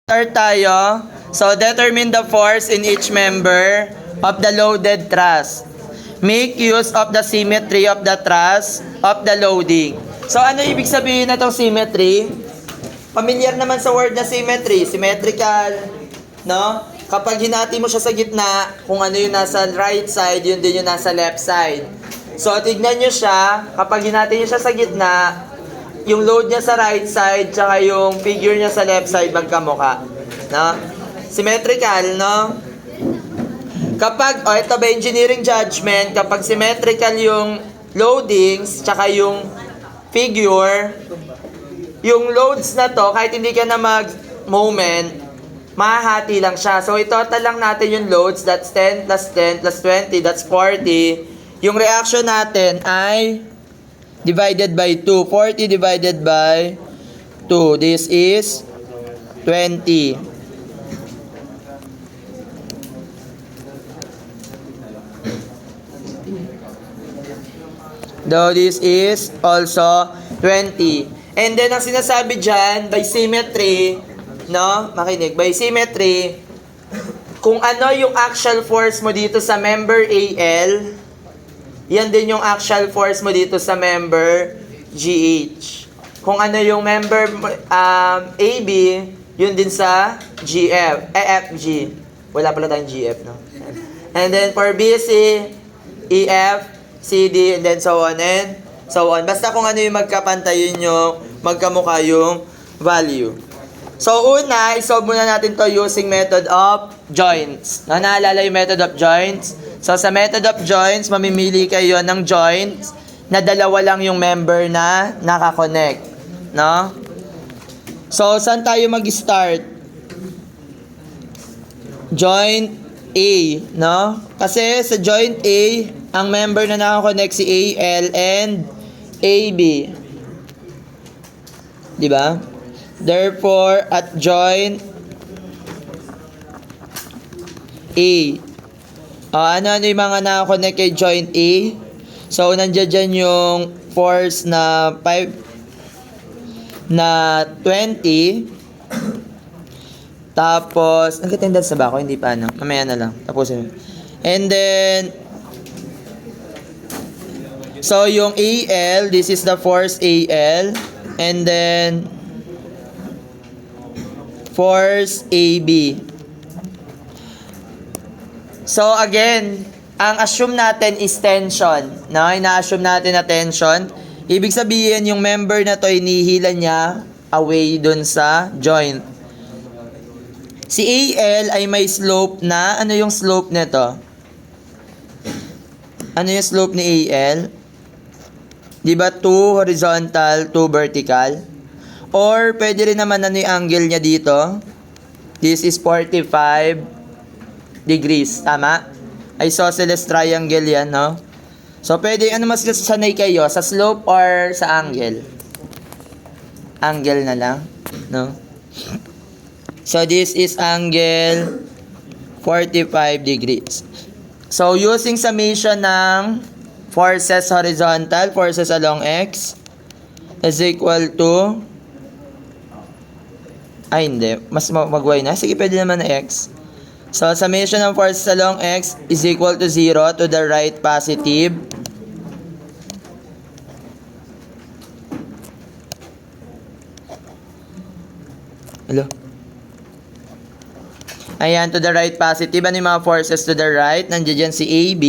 Start tayo. So, determine the force in each member of the loaded truss. Make use of the symmetry of the truss of the loading. So, ano ibig sabihin na itong symmetry? Familiar naman sa word na symmetry. Symmetrical, no? Kapag hinati mo siya sa gitna, kung ano yung nasa right side, yun din yung nasa left side. So, tignan nyo siya. Kapag hinati nyo siya sa gitna, yung load niya sa right side tsaka yung figure niya sa left side magkamukha, no? Symmetrical, no? Kapag ito ba engineering judgment, kapag symmetrical yung loadings tsaka yung figure, yung loads na to kahit hindi ka na mag-moment, mahahati lang siya. So itotal lang natin yung loads, that's 10 plus 10 plus 20, that's 40. Yung reaction natin ay divided by 2. 40 divided by 2. This is 20. Though this is also 20. And then, ang sinasabi dyan, by symmetry, no? Makinig. By symmetry, kung ano yung actual force mo dito sa member AL, yan din yung actual force mo dito sa member GH. Kung ano yung member AB, yun din sa GF, FG. Wala pala tayong GF, no? And then for BC, EF, CD, and then so on and so on. Basta kung ano yung magkapantay, yun yung magkamukha yung value. So una, isolve muna natin to using method of joints. Naalala yung method of joints? So, sa method of joints, mamimili kayo ng joints na dalawa lang yung member na nakakonect. No? So, saan tayo mag-start? Joint A. No? Kasi sa joint A, ang member na nakakonect si AL and AB. Diba? Therefore, at joint A, ano yung mga nakakonect kay joint A? So, nandiyan dyan yung force na 20. Tapos, nagka-tendance na ba ako? Hindi pa, ano? Mamaya na lang. Tapusin. And then, so, yung AL, this is the force AL. And then, force AB. So again, ang assume natin is tension. No? Ina-assume natin na tension. Ibig sabihin, yung member na to, inihila niya away dun sa joint. Si AL ay may slope na, ano yung slope nito? Ano yung slope ni AL? Diba 2 horizontal, 2 vertical? Or pwede rin naman ano yung angle niya dito? This is 45 degrees, tama? Isosceles triangle yan, no? So, pwede, ano mas sanay kayo? Sa slope or sa angle? Angle na lang, no? So, this is angle 45 degrees. So, using summation ng forces horizontal, forces along X, is equal to, hindi, mas mag-Y na. Sige, pwede naman na X. So, summation ng forces along X is equal to 0 to the right positive. Hello? Ayan, to the right positive. Ano yung mga forces to the right? Nandiyan dyan si AB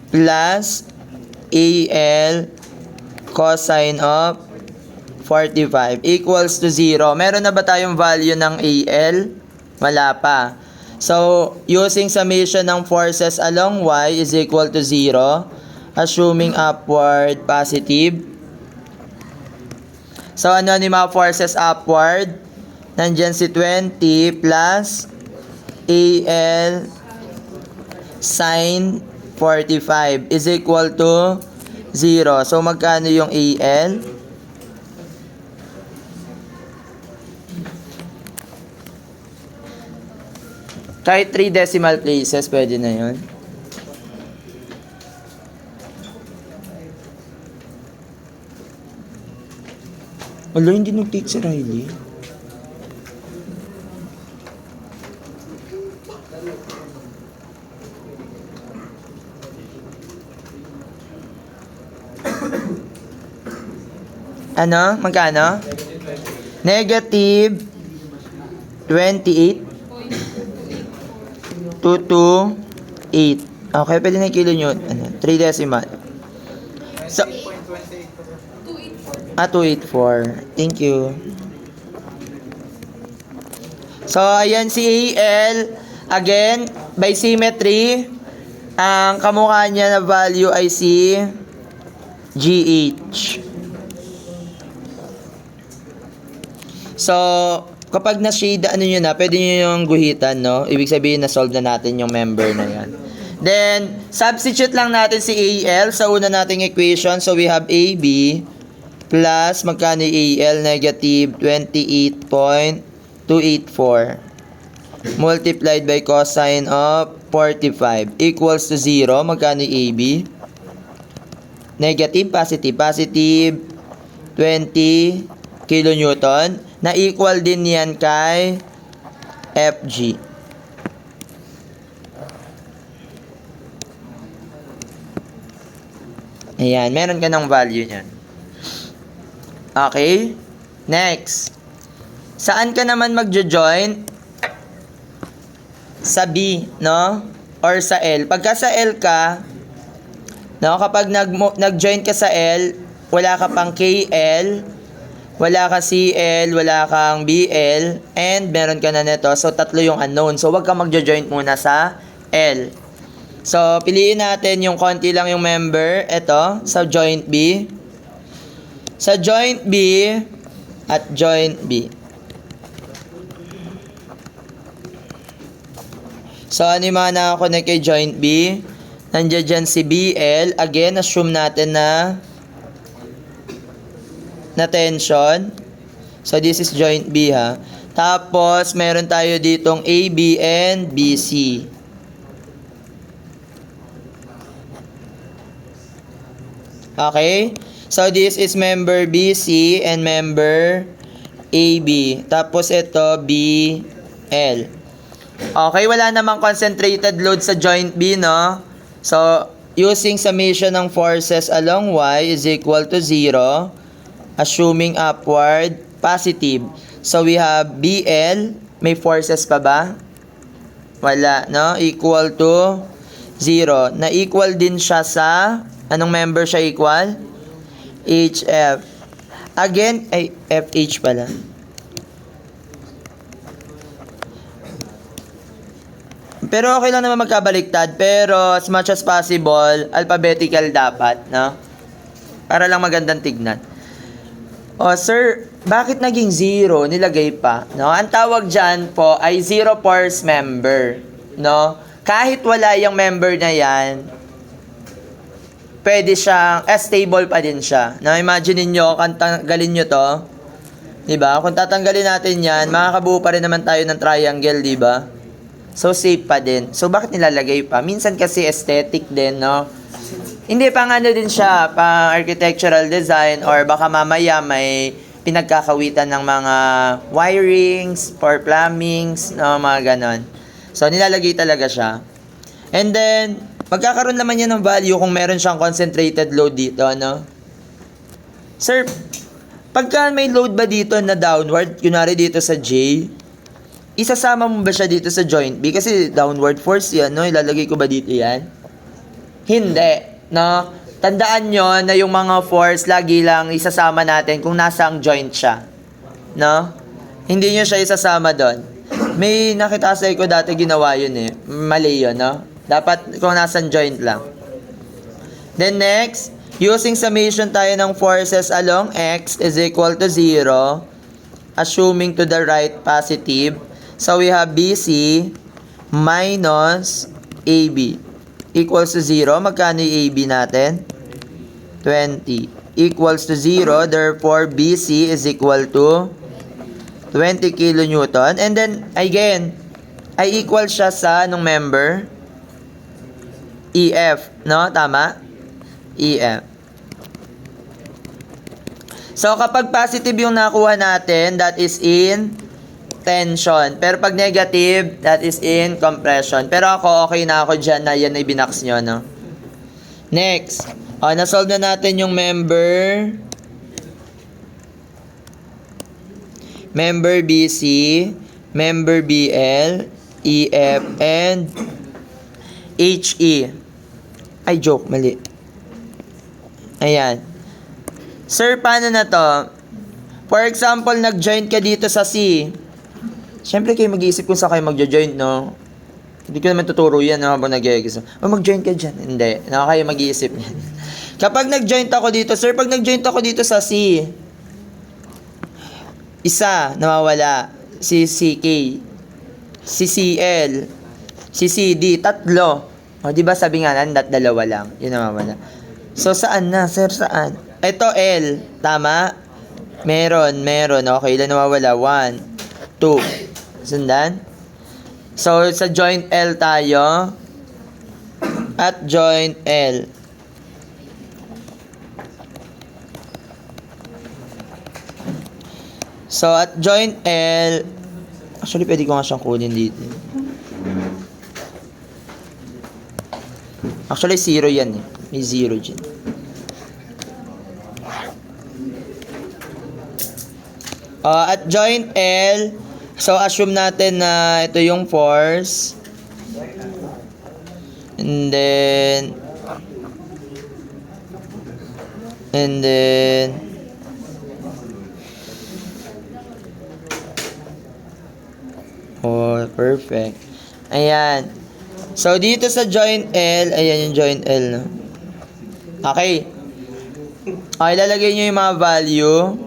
plus AL cosine of 45 equals to 0. Meron na ba tayong value ng AL? Wala pa. So, using summation ng forces along Y is equal to 0, assuming upward positive. So, ano yung mga forces upward? Nandyan si 20 plus AL sin 45 is equal to 0. So, magkano yung AL? Kahit 3 decimal places, pwede na yun. Wala, hindi nag-take si Riley. Ano? Magkano? Negative 28 228. Okay, pwede na kilonewton. Ano? 3 decimal. So, 284. Thank you. So, ayan si AL. Again, by symmetry, ang kamukha niya na value ay si GH. So, kapag na-shade, ano nyo na, pwede nyo yung guhitan, no? Ibig sabihin, na-solve na natin yung member na yan. Then, substitute lang natin si AL sa una nating equation. So, we have AB plus, magkano AL? Negative 28.284 multiplied by cosine of 45 equals to 0. Magkano AB? Negative, positive, positive 20 kilonewton na equal din yan kay FG. Ayan, meron ka ng value niyan. Okay? Next. Saan ka naman magjo-join? Sa B, no? Or sa L. Pagka sa L ka, no, kapag nag-join ka sa L, wala ka pang KL, wala ka CL, wala kang BL, and meron ka na nito. So, tatlo yung unknown. So, wag ka magjo-join muna sa L. So, piliin natin yung konti lang yung member. Ito, sa joint B. Sa joint B at joint B. So, ano yung mga nakakonect kay joint B? Nandiyan dyan si BL. Again, assume natin na tension. So, this is joint B, ha. Tapos, meron tayo ditong AB and BC. Okay? So, this is member BC and member AB. Tapos, ito, BL. Okay, wala namang concentrated load sa joint B, no? So, using summation ng forces along Y is equal to 0, assuming upward, positive. So, we have BL, may forces pa ba? Wala, no? Equal to 0. Na-equal din siya sa, anong member siya equal? HF. Again, ay, FH pala. Pero okay lang naman magkabaliktad. Pero as much as possible, alphabetical dapat, no? Para lang magandang tignan. O sir, bakit naging 0? Nilagay pa, no? Ang tawag dyan po ay zero force member, no? Kahit wala yung member na yan, pwede siyang, stable pa din siya. No? Imagine niyo, tanggalin nyo to. Diba? Kung tatanggalin natin yan, makakabuo pa rin naman tayo ng triangle, diba? So, safe pa din. So, bakit nilalagay pa? Minsan kasi aesthetic din, no? Hindi, pang ano din siya, pang architectural design, or baka mamaya may pinagkakawitan ng mga wirings, for plumbings, no? Mga ganon. So, nilalagay talaga siya. And then, magkakaroon naman yan ng value kung meron siyang concentrated load dito, no? Sir, pagka may load ba dito na downward, kunwari dito sa J, isasama mo ba siya dito sa joint B? Kasi downward force yan, no? Ilalagay ko ba dito yan? Hindi, no? Tandaan nyo na yung mga force, lagi lang isasama natin kung nasa ang joint siya. No? Hindi nyo siya isasama doon. May nakita sa ko dati ginawa yun eh. Mali yun, no? Dapat kung nasa joint lang. Then next, using summation tayo ng forces along X is equal to 0, assuming to the right positive. So, we have BC minus AB equals to 0. Magkano yung AB natin? 20. Equals to 0. Therefore, BC is equal to 20 kilonewton. And then, again, ay equal siya sa anong member? EF. No? Tama? EF. So, kapag positive yung nakuha natin, that is in tension. Pero pag negative, that is in compression. Pero ako, okay na ako dyan na yan ay binax nyo, no? Next. Na-solve na natin yung member member BC, member BL, EF, and HE. Ay, joke, mali. Ayan. Sir, paano na to? For example, nag-join ka dito sa C. Siyempre kayo mag-iisip kung saan kayo mag-join, no? Hindi ko naman tuturo yan, no? Habang nag-iisip. Mag-join ka dyan. Hindi. No, kayo mag-iisip yan. Kapag nag-join ako dito, sir, pag nag-join ako dito sa C, isa, nawawala. Si CK. Si CL. Si CD. Tatlo. O, di ba sabi nga na, dalawa lang. Yun nawawala. So, saan na, sir? Saan? Ito, L. Tama? Meron. Okay, ilan nawawala? 1, 2. Sundan? So, sa joint L tayo. At joint L. So, at joint L, actually, pwede ko nga siyang kunin dito. Actually, 0 yan eh. May 0 dyan. At joint L, so assume natin na ito yung force. And then, oh, perfect. Ayan. So, dito sa joint L, ayan yung joint L, no? Okay. Okay, lalagay nyo yung mga value.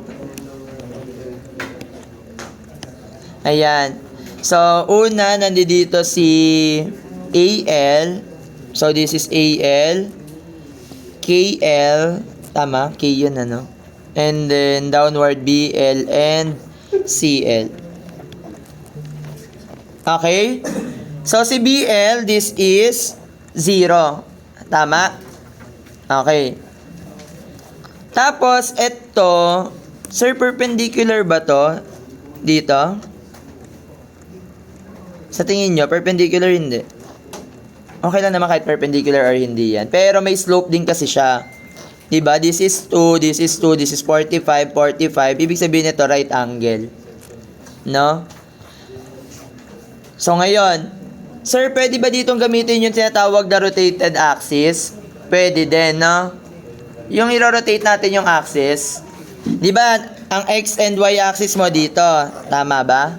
Ayan. So, una, nandito si AL. So, this is AL. KL. Tama? K yun, ano? And then, downward BL and CL. Okay? So, si BL, this is 0. Tama? Okay. Tapos, ito, sir, perpendicular ba to? Dito? Sa tingin nyo, perpendicular hindi? Okay lang naman kahit perpendicular or hindi yan. Pero may slope din kasi siya. Diba? This is 2, this is 2, this is 45, 45. Ibig sabihin nito, right angle. No? So, ngayon, sir, pwede ba ditong gamitin yung tinatawag na rotated axis? Pwede din, no? Yung i-rotate natin yung axis. Di ba, ang x and y axis mo dito. Tama ba?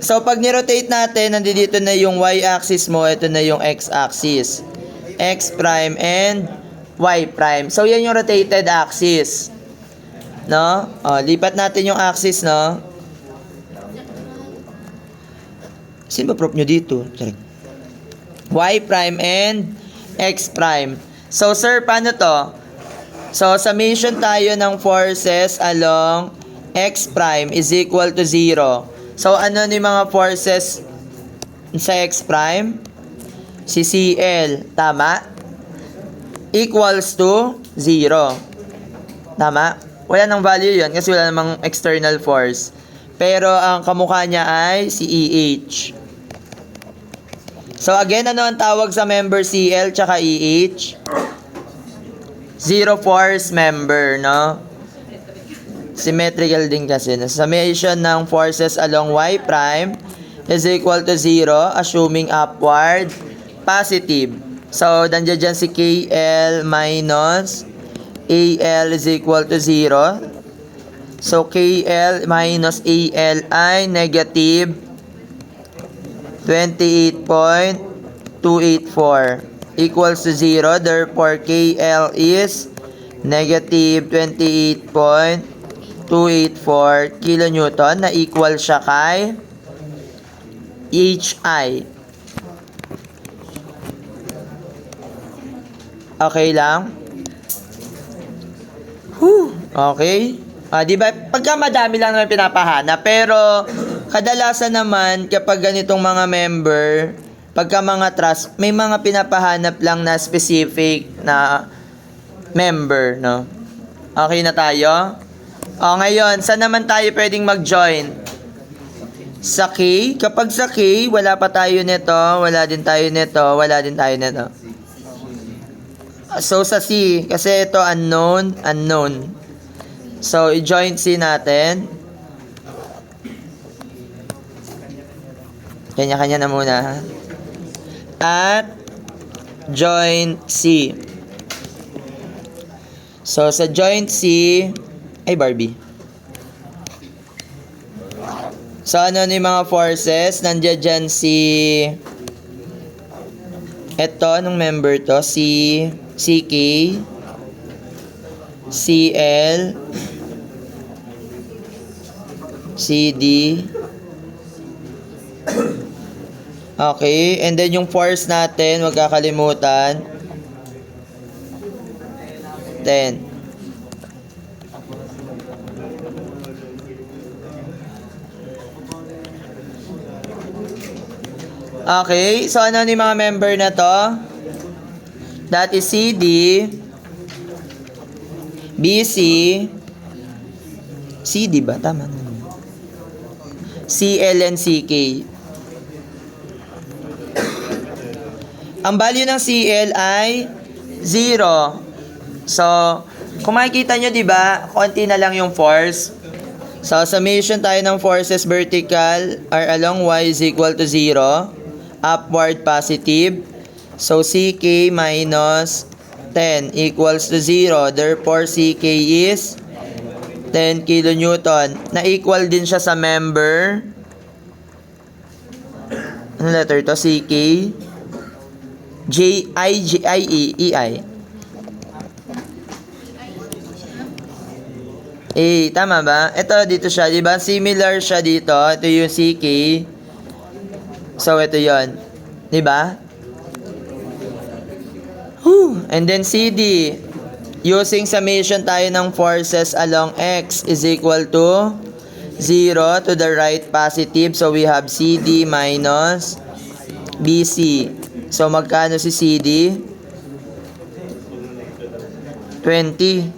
So, pag ni-rotate natin, nandito na yung y axis mo, ito na yung x axis. X prime and y prime. So, yan yung rotated axis. No? O, lipat natin yung axis, no? Sino ba prop nyo dito? Y prime and X prime. So, sir, paano to? So, summation tayo ng forces along X prime is equal to 0. So, ano ni mga forces sa X prime? Si CL. Tama? Equals to 0. Tama? Wala nang value yun kasi wala namang external force. Pero, ang kamukha niya ay si EH. So, again, ano ang tawag sa member CL tsaka EH? Zero force member, no? Symmetrical din kasi. Summation ng forces along Y prime is equal to 0, assuming upward positive. So, nandiyan dyan si KL minus AL is equal to 0. So, KL minus AL ay negative 28.284 equals to 0. Therefore, KL is negative 28.284 kilonewton na equal siya kay HI. Okay lang? Okay. Di ba? Pagka madami lang naman pinapahana, pero kadalasan naman kapag ganitong mga member, pagka mga trust, may mga pinapahanap lang na specific na member, no? Okay na tayo? Ngayon, saan naman tayo pwedeng mag-join? Sa K? Kapag sa K, wala pa tayo nito, wala din tayo nito, wala din tayo nito. So, sa C, kasi ito unknown, unknown. So, i-join C natin. Kanya-kanya na muna, ha? At joint C. So, sa joint C, ay Barbie. So, ano yung mga forces? Nandiyan dyan si... Ito, anong member to? Si CK, CL, CD. Okay, and then yung force natin, huwag kakalimutan. 10. Okay, so ano yung mga member na to? That is CD, BC, CD ba? Tama na. CL and CK. Ang value ng CL ay 0. So, kung makikita nyo, di ba, konti na lang yung force. So, summation tayo ng forces vertical are along y is equal to 0. Upward positive. So, CK minus 10 equals to 0. Therefore, CK is 10 kilonewton. Na-equal din siya sa member. Ano letter to? CK? EI. Tama ba? Ito, dito siya. Diba? Similar siya dito. Ito yung CK. So, ito yon, diba? And then CD. Using summation tayo ng forces along X is equal to 0 to the right positive. So, we have CD minus BC. So, magkano si CD? 20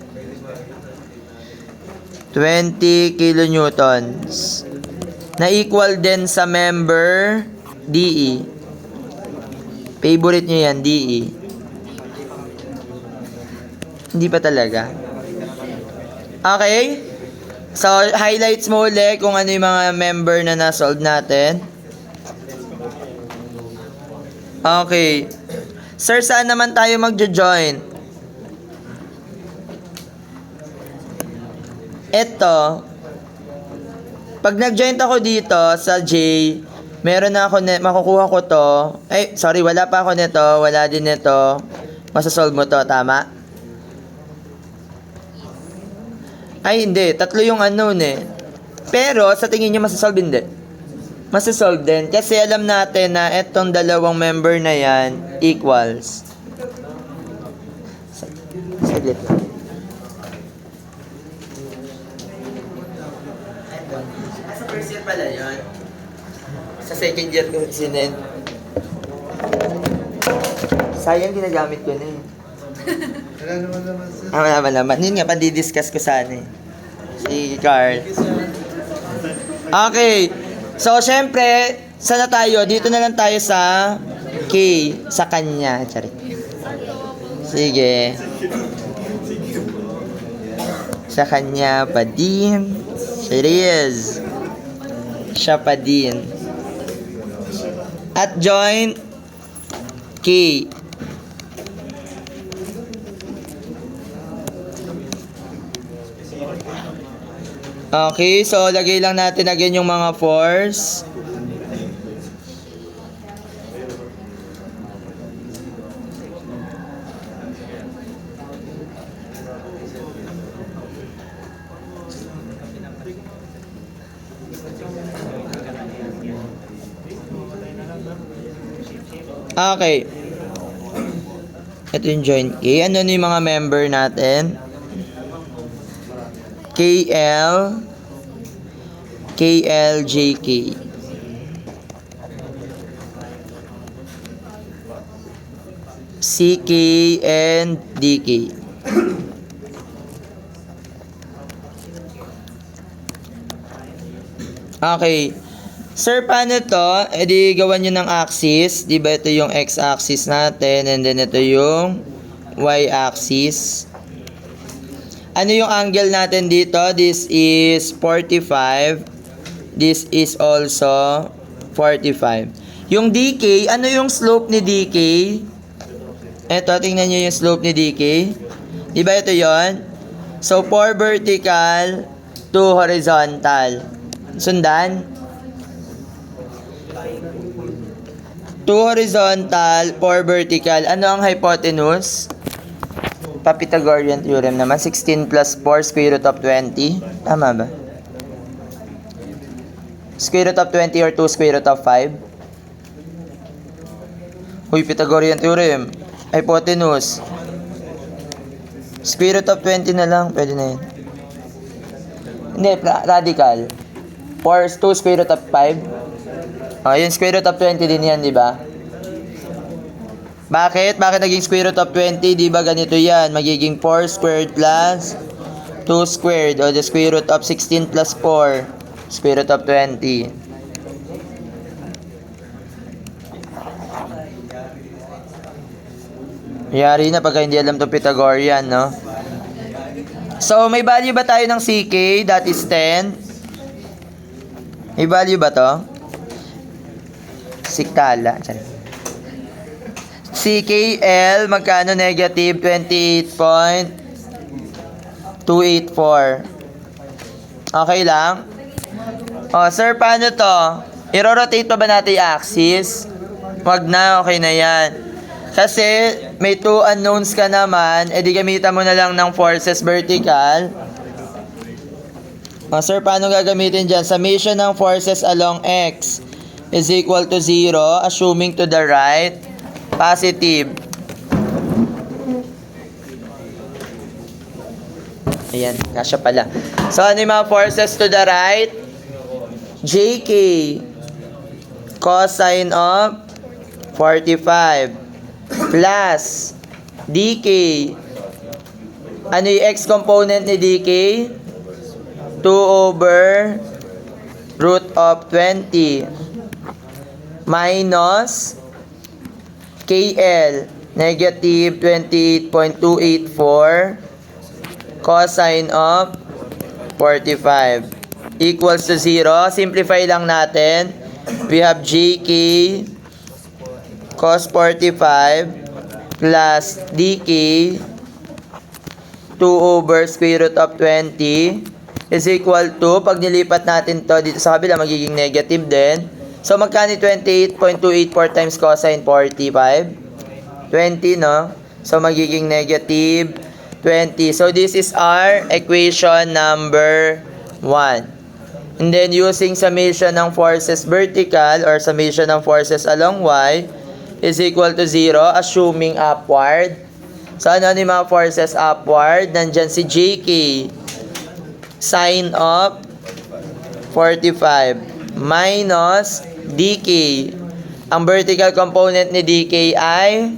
kilonewtons. Na-equal din sa member DE. Favorite nyo yan, DE. Hindi pa talaga. Okay? So, highlights mo ulit kung ano yung mga member na na-solve natin. Okay. Sir, saan naman tayo magjo-join? Ito, pag nag-join ako dito sa J, meron na ako, makukuha ko to. Wala pa ako nito, wala din nito. Masasolve mo to, tama? Ay, hindi. Tatlo yung unknown eh. Pero, sa tingin nyo masasolve hindi? Masasolve din. Kasi alam natin na etong dalawang member na yan equals. Saglit. Sa first year pala yun. Sa second year ko sinin. Sayang ginagamit ko na eh. Wala naman. Yun nga, pandidiscuss ko sana eh. Si Carl. Okay. So, syempre, sana tayo? Dito na lang tayo sa K. Sa kanya. Charik. Sige. Sa kanya pa din. Serious. Siya pa din. At join K. Okay, so lagay lang natin again yung mga force. Okay. Ito yung joint K. Ano yung mga member natin? KL, JK. CK and DK. Okay. Sir, paano to? E di gawan nyo ng axis. Di ba ito yung x-axis natin and then ito yung y-axis. Ano yung angle natin dito? This is 45. This is also 45. Yung DK, ano yung slope ni DK? Eto, tingnan nyo yung slope ni DK. Diba ito yon? So, 4 vertical, 2 horizontal. Sundan? 2 horizontal, 4 vertical. Ano ang hypotenuse? Pythagorean theorem naman. 16 plus 4, square root of 20. Tama ba? Square root of 20 or 2 square root of 5? Uy, Pythagorean theorem. Hypotenuse. Square root of 20 na lang. Pwede na yun. Hindi, radical. 4, 2 square root of 5. Oh, yun, square root of 20 din yan, di ba? Bakit? Bakit naging square root of 20? Di ba ganito yan? Magiging 4 squared plus 2 squared. O, the square root of 16 plus 4. Square root of 20. Yari na pagka hindi alam to Pythagorean, no? So, may value ba tayo ng CK? That is 10. May value ba to? Siktala. CKL, magkano? Negative 28.284. Okay lang? O, sir, paano to? I-rotate pa ba natin yung axis? Wag na, okay na yan. Kasi may 2 unknowns ka naman, edi gamitan mo na lang ng forces vertical. O, sir, paano gagamitin dyan? Summation ng forces along x is equal to 0, assuming to the right, positive. Ayan, kasya pala. So, ano yung mga forces to the right? JK, cosine of 45, plus DK. Ano yung x component ni DK? 2 over root of 20 minus KL, negative 28.284 cosine of 45 equals to 0. Simplify lang natin. We have JK cos 45 plus DK 2 over square root of 20 is equal to, pag nilipat natin to dito sa kabila, magiging negative din. So, magkano 28.284 times cosine 45? 20, no? So, magiging negative 20. So, this is our equation number 1. And then, using summation ng forces vertical or summation ng forces along y is equal to 0, assuming upward. So, ano yung mga forces upward? Nandyan si JK, sine of 45, minus DK. Ang vertical component ni DK ay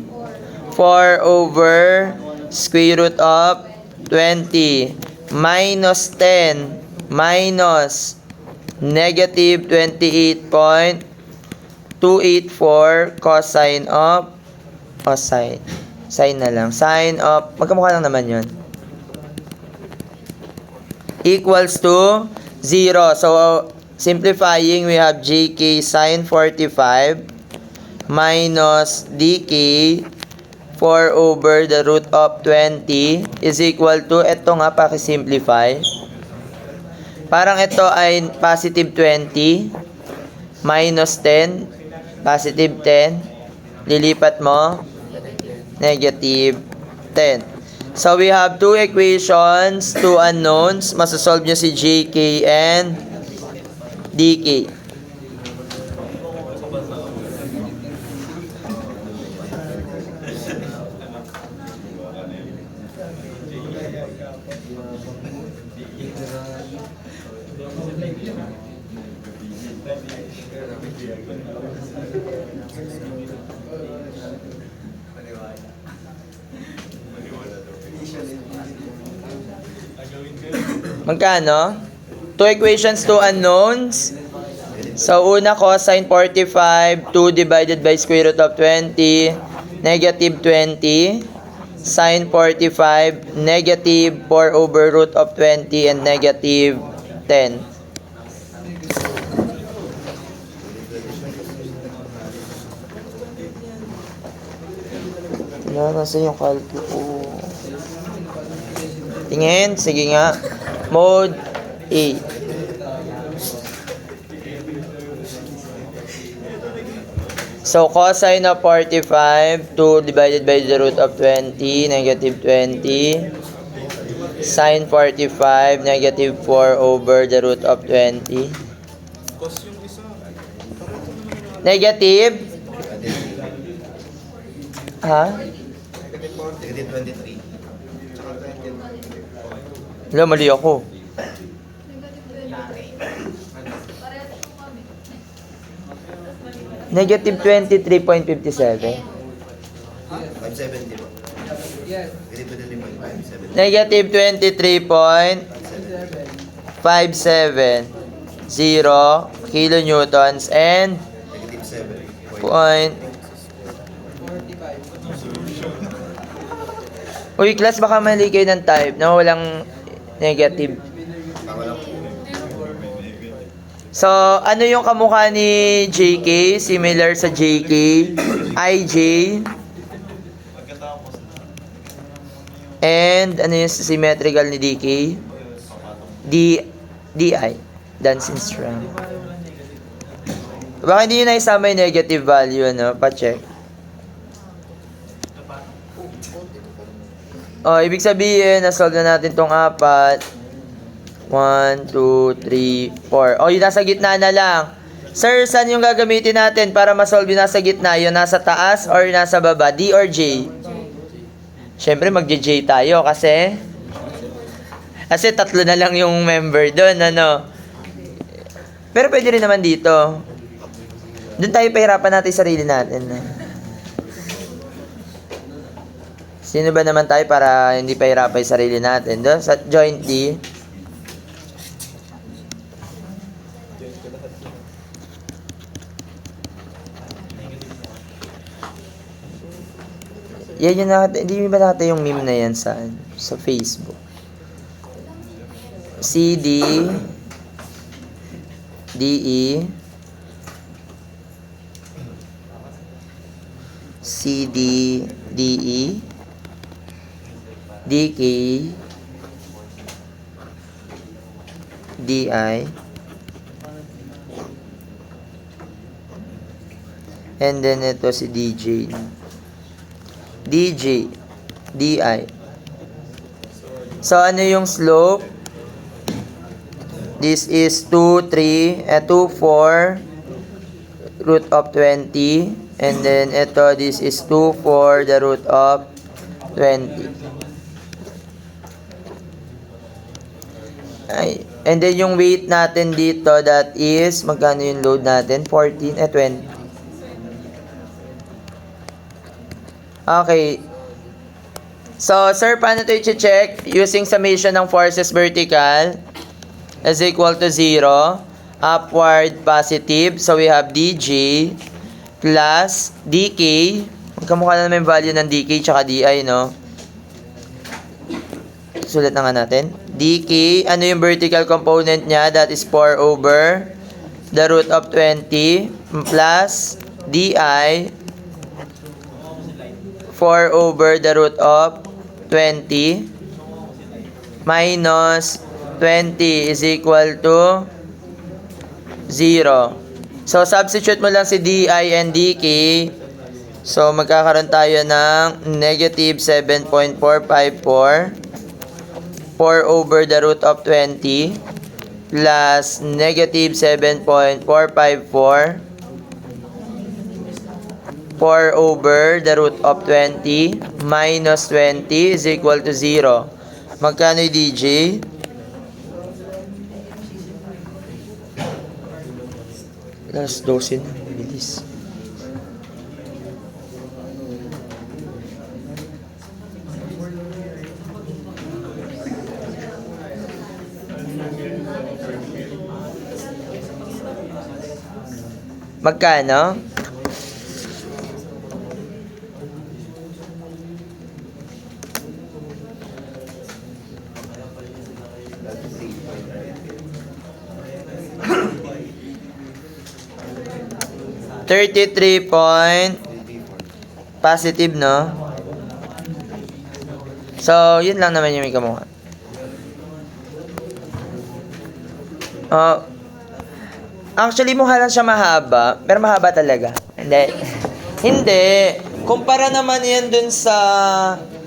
4 over square root of 20, minus 10, minus negative 28.284 cosine of sine na lang. Sine of, magkamukha lang naman yun. Equals to 0. So, simplifying, we have JK sine 45 minus DK 4 over the root of 20 is equal to, ito nga, pakisimplify. Parang ito ay positive 20 minus 10, positive 10. Lilipat mo, negative 10. So, we have 2 equations, 2 unknowns. Masasolve nyo si JK and DK. Magkano? 2 equations, 2 unknowns. So, una, cosine 45, 2 divided by square root of 20, negative 20. Sine 45, negative 4 over root of 20, and negative 10. Nasa yung kalko ko. Tingin, sige nga. Mode A. So, cosine of 45, 2 divided by the root of 20, negative 20. Sine 45, negative 4 over the root of 20. Negative? Ha? Negative 23. Wala, mali ako. Negative 23.57. 570 po. Negative 23.57. Negative 23.570 kilonewtons and Negative 7. point. Uy, class, baka mali kayo ng type na walang negative. Tama lang. So, ano yung kamukha ni JK? Similar sa JK. IJ. And, ano yung symmetrical ni DK? DI. Dancing string. Baka hindi nyo naisama yung negative value, ano? Pa-check. Oh, ibig sabihin, nasolve na natin tong 4. 1, 2, 3, 4. Oh, yung nasa gitna na lang. Sir, saan yung gagamitin natin para masolve yung nasa gitna? Yung nasa taas or nasa baba? D or J? Siyempre, mag-J tayo kasi tatlo na lang yung member doon, ano? Pero pwede rin naman dito. Doon tayo pahirapan natin sarili natin. Sino ba naman tayo para hindi pahirapan yung sarili natin? Doon sa joint D. Yan yun natin. Hindi ba natin yung meme na yan sa Facebook? CD DE CD DE DK DI and then ito si DJ DJ DI. So ano yung slope? This is 2, 3, 2, 4 root of 20 and then ito this is 2, 4 the root of 20. Ay, and then yung weight natin dito, that is, magkano yung load natin? 14, 20. Okay. So, sir, paano ito i-check? Using summation ng forces vertical is equal to 0. Upward positive. So, we have dg plus dk. Magkamukha na naman yung value ng dk tsaka di, no? Sulat na nga natin. dk, ano yung vertical component niya? That is 4 over the root of 20 plus di 4 over the root of 20 minus 20 is equal to 0. So, substitute mo lang si di and dk. So, magkakaroon tayo ng negative 7.454 4 over the root of 20 plus negative 7.454 4 over the root of 20 minus 20 is equal to 0. Magkano yung DJ? Last 12 na. Bilis. Magkano? $33 point positive, no? So, yun lang naman yung may kamukha. Actually, mukha lang siya mahaba, pero mahaba talaga. Hindi. Hindi. Kumpara naman yan dun sa